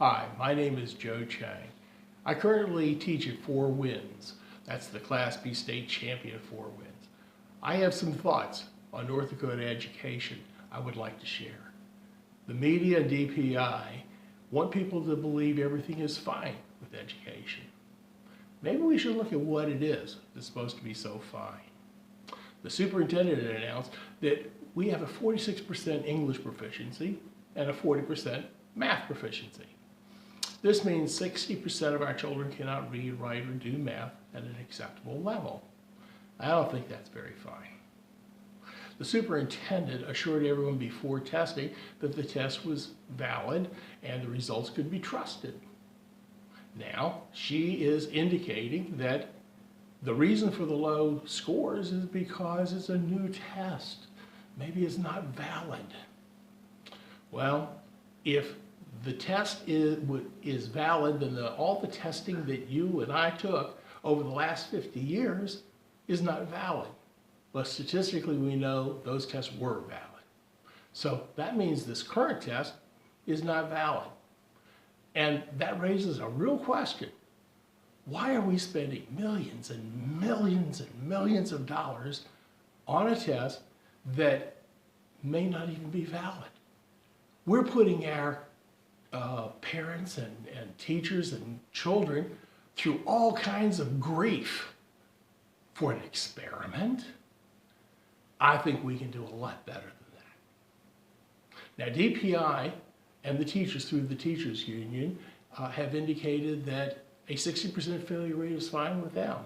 Hi, my name is Joe Chiang. I currently teach at Four Winds. That's the Class B state champion Four Winds. I have some thoughts on North Dakota education I would like to share. The media and DPI want people to believe everything is fine with education. Maybe we should look at what it is that's supposed to be so fine. The superintendent announced that we have a 46% English proficiency and a 40% math proficiency. This means 60% of our children cannot read, write, or do math at an acceptable level. I don't think that's very fine. The superintendent assured everyone before testing that the test was valid and the results could be trusted. Now, she is indicating that the reason for the low scores is because it's a new test. Maybe it's not valid. Well, if the test is valid, then all the testing that you and I took over the last 50 years is not valid. But statistically, we know those tests were valid. So that means this current test is not valid. And that raises a real question. Why are we spending millions and millions and millions of dollars on a test that may not even be valid? We're putting our parents and teachers and children through all kinds of grief for an experiment. I think we can do a lot better than that. Now, DPI and the teachers through the teachers union have indicated that a 60% failure rate is fine with them.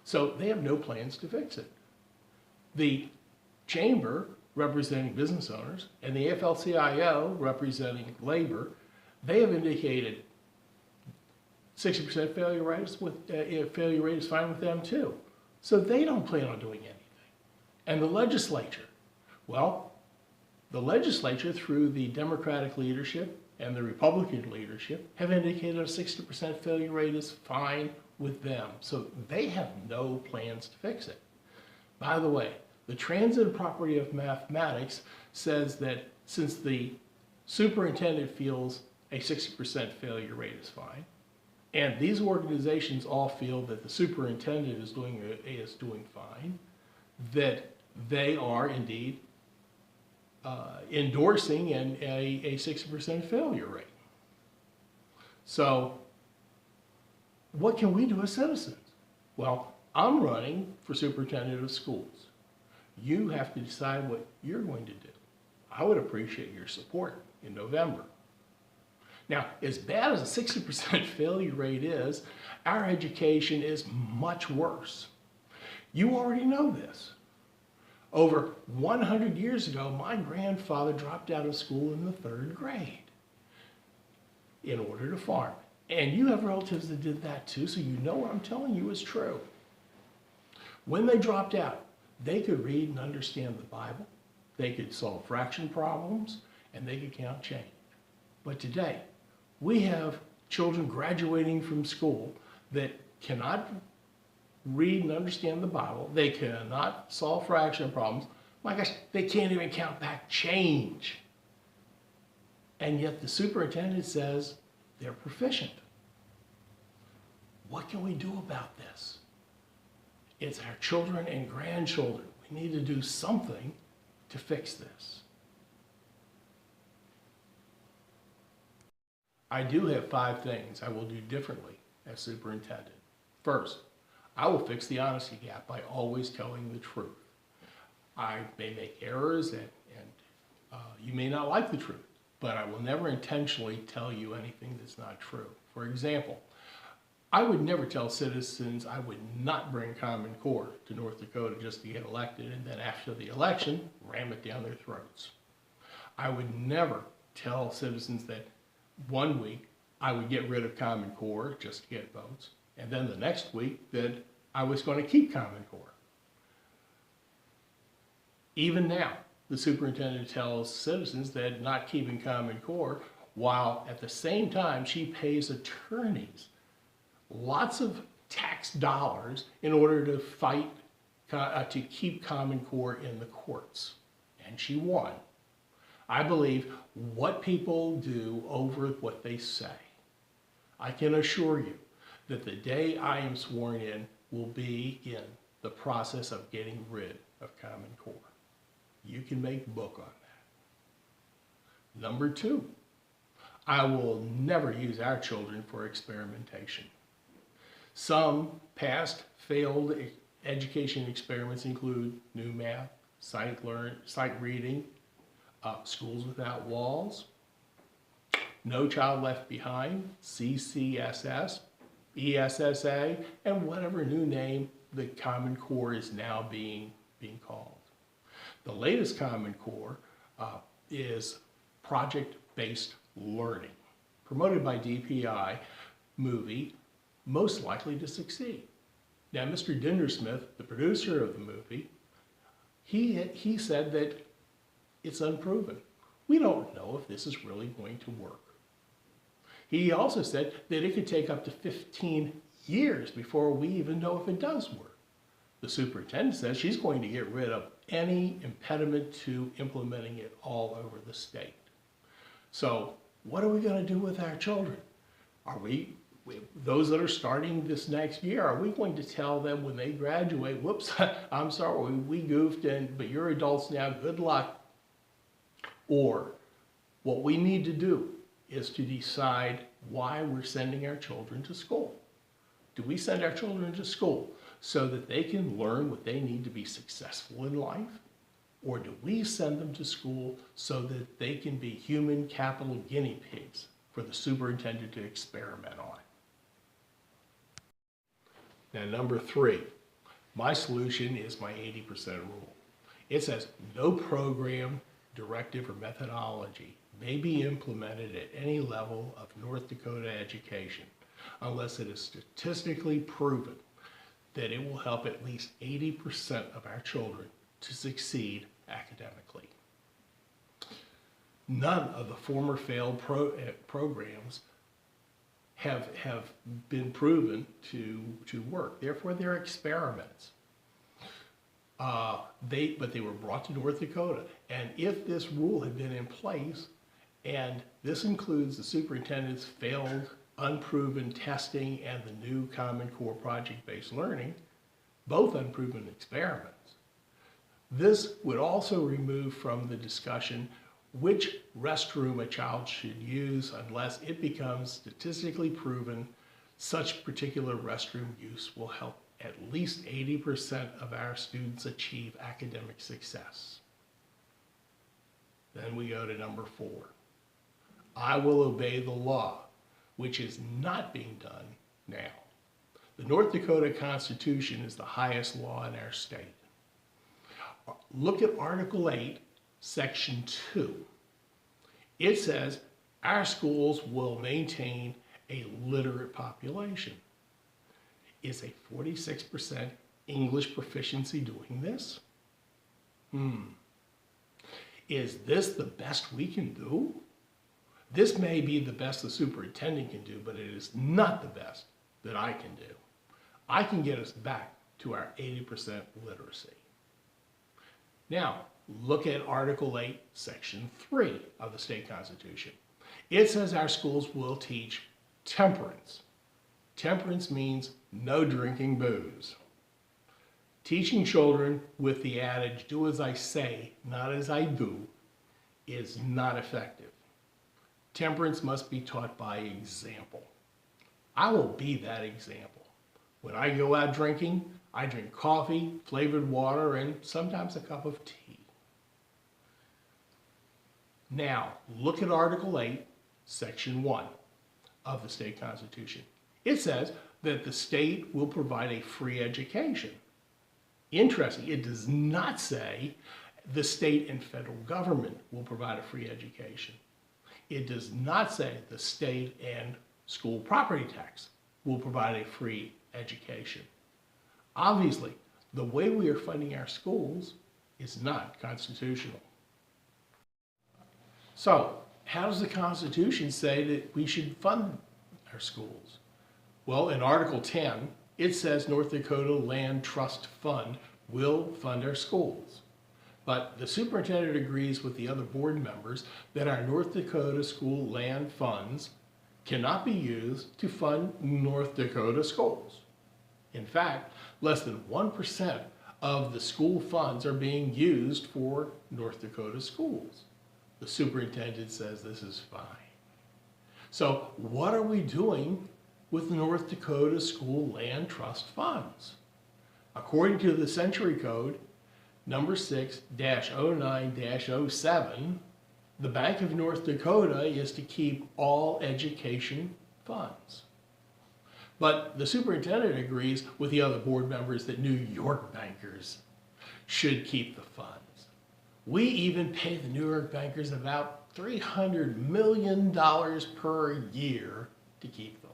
So they have no plans to fix it. The chamber, representing business owners, and the AFL-CIO, representing labor, they have indicated 60% failure rate is fine with them too. So they don't plan on doing anything. And the legislature, well, the legislature through the Democratic leadership and the Republican leadership have indicated a 60% failure rate is fine with them. So they have no plans to fix it. By the way, the transitive property of mathematics says that since the superintendent feels a 60% failure rate is fine, and these organizations all feel that the superintendent is doing fine, that they are indeed endorsing a 60% failure rate. So what can we do as citizens? Well, I'm running for superintendent of schools. You have to decide what you're going to do. I would appreciate your support in November. Now, as bad as a 60% failure rate is, our education is much worse. You already know this. Over 100 years ago, my grandfather dropped out of school in the 3rd grade in order to farm. And you have relatives that did that too, so you know what I'm telling you is true. When they dropped out, they could read and understand the Bible, they could solve fraction problems, and they could count change. But today, we have children graduating from school that cannot read and understand the Bible, they cannot solve fraction problems. My gosh, they can't even count back change. And yet the superintendent says they're proficient. What can we do about this? It's our children and grandchildren. We need to do something to fix this. I do have 5 things I will do differently as superintendent. First, I will fix the honesty gap by always telling the truth. I may make errors and you may not like the truth, but I will never intentionally tell you anything that's not true. For example, I would never tell citizens I would not bring Common Core to North Dakota just to get elected and then after the election, ram it down their throats. I would never tell citizens that one week I would get rid of Common Core just to get votes, and then the next week that I was going to keep Common Core. Even now, the superintendent tells citizens that not keeping Common Core, while at the same time she pays attorneys lots of tax dollars in order to fight to keep Common Core in the courts. And she won. I believe what people do over what they say. I can assure you that the day I am sworn in will begin the process of getting rid of Common Core. You can make book on that. Number two, I will never use our children for experimentation. Some past failed education experiments include new math, sight reading, schools without walls, no child left behind, CCSS, ESSA, and whatever new name the Common Core is now being called. The latest Common Core is project-based learning, promoted by DPI movie, Most Likely to Succeed. Now, Mr. Dindersmith, the producer of the movie, he said that it's unproven. We don't know if this is really going to work. He also said that it could take up to 15 years before we even know if it does work. The superintendent says she's going to get rid of any impediment to implementing it all over the state. So what are we going to do with our children? Are those that are starting this next year, are we going to tell them when they graduate, whoops, I'm sorry, we goofed, but you're adults now, good luck? Or what we need to do is to decide why we're sending our children to school. Do we send our children to school so that they can learn what they need to be successful in life? Or do we send them to school so that they can be human capital guinea pigs for the superintendent to experiment on? Now, number three, my solution is my 80% rule. It says no program, directive, or methodology may be implemented at any level of North Dakota education unless it is statistically proven that it will help at least 80% of our children to succeed academically. None of the former failed programs have been proven to work. Therefore, they're experiments. But they were brought to North Dakota. And if this rule had been in place, and this includes the superintendent's failed, unproven testing and the new Common Core project-based learning, both unproven experiments, this would also remove from the discussion which restroom a child should use unless it becomes statistically proven such particular restroom use will help at least 80% of our students achieve academic success. Then we go to number four. I will obey the law, which is not being done now. The North Dakota Constitution is the highest law in our state. Look at Article 8, Section 2. It says our schools will maintain a literate population. Is a 46% English proficiency doing this? Is this the best we can do? This may be the best the superintendent can do, but it is not the best that I can do. I can get us back to our 80% literacy. Now, look at Article 8, Section 3 of the state constitution. It says our schools will teach temperance. Temperance means no drinking booze. Teaching children with the adage, do as I say, not as I do, is not effective. Temperance must be taught by example. I will be that example. When I go out drinking, I drink coffee, flavored water, and sometimes a cup of tea. Now, look at Article 8, Section 1 of the state constitution. It says that the state will provide a free education. Interesting, it does not say the state and federal government will provide a free education. It does not say the state and school property tax will provide a free education. Obviously, the way we are funding our schools is not constitutional. So, how does the Constitution say that we should fund our schools? Well, in Article 10, it says North Dakota Land Trust Fund will fund our schools. But the superintendent agrees with the other board members that our North Dakota school land funds cannot be used to fund North Dakota schools. In fact, less than 1% of the school funds are being used for North Dakota schools. The superintendent says this is fine. So what are we doing with the North Dakota School Land Trust funds? According to the Century Code, number 6-09-07, the Bank of North Dakota is to keep all education funds. But the superintendent agrees with the other board members that New York bankers should keep the funds. We even pay the New York bankers about $300 million per year to keep them.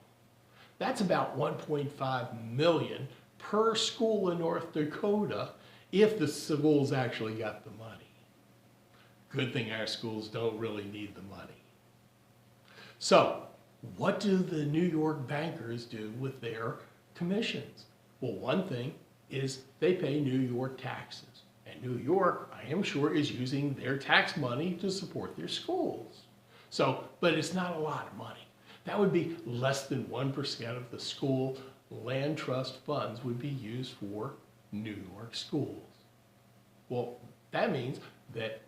That's about $1.5 million per school in North Dakota if the schools actually got the money. Good thing our schools don't really need the money. So, what do the New York bankers do with their commissions? Well, one thing is they pay New York taxes. And New York, I am sure, is using their tax money to support their schools. So, but it's not a lot of money. That would be less than 1% of the school land trust funds would be used for New York schools. Well, that means that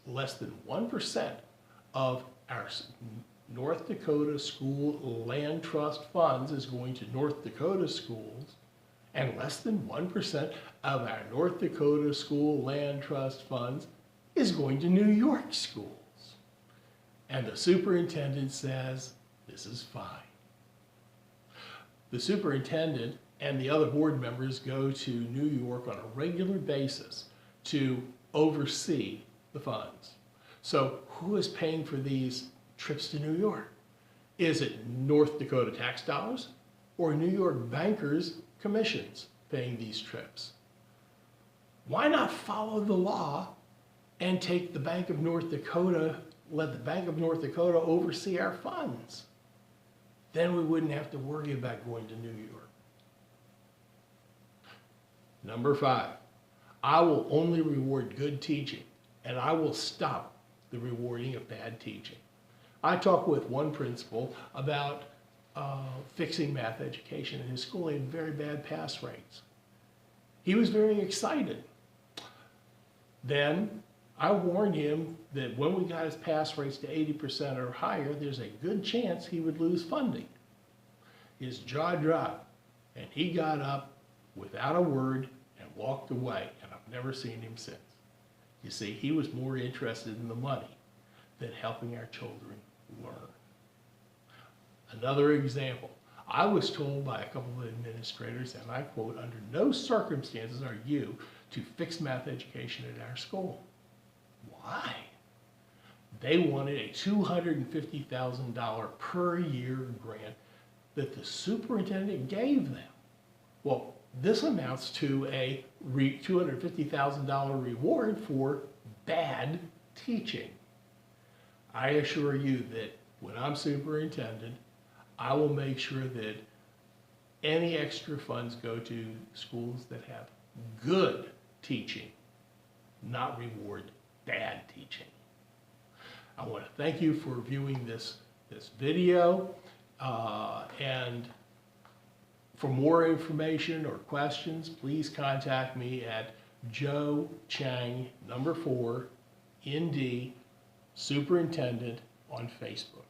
less than 1% of our North Dakota school land trust funds is going to North Dakota schools, and less than 1% of our North Dakota school land trust funds is going to New York schools. And the superintendent says this is fine. The superintendent and the other board members go to New York on a regular basis to oversee the funds. So who is paying for these trips to New York? Is it North Dakota tax dollars or New York bankers' commissions paying these trips? Why not follow the law and take the Bank of North Dakota, let the Bank of North Dakota oversee our funds? Then we wouldn't have to worry about going to New York. Number 5, I will only reward good teaching, and I will stop the rewarding of bad teaching. I talked with one principal about fixing math education, and his school had very bad pass rates. He was very excited. Then I warned him that when we got his pass rates to 80% or higher, there's a good chance he would lose funding. His jaw dropped, and he got up without a word and walked away, and I've never seen him since. You see, he was more interested in the money than helping our children learn. Another example, I was told by a couple of administrators, and I quote, "Under no circumstances are you to fix math education at our school." Why? They wanted a $250,000 per year grant that the superintendent gave them. Well, this amounts to a $250,000 reward for bad teaching. I assure you that when I'm superintendent, I will make sure that any extra funds go to schools that have good teaching, not reward bad teaching. I want to thank you for viewing this video, and for more information or questions, please contact me at Joe Chiang, number 4, ND, Superintendent on Facebook.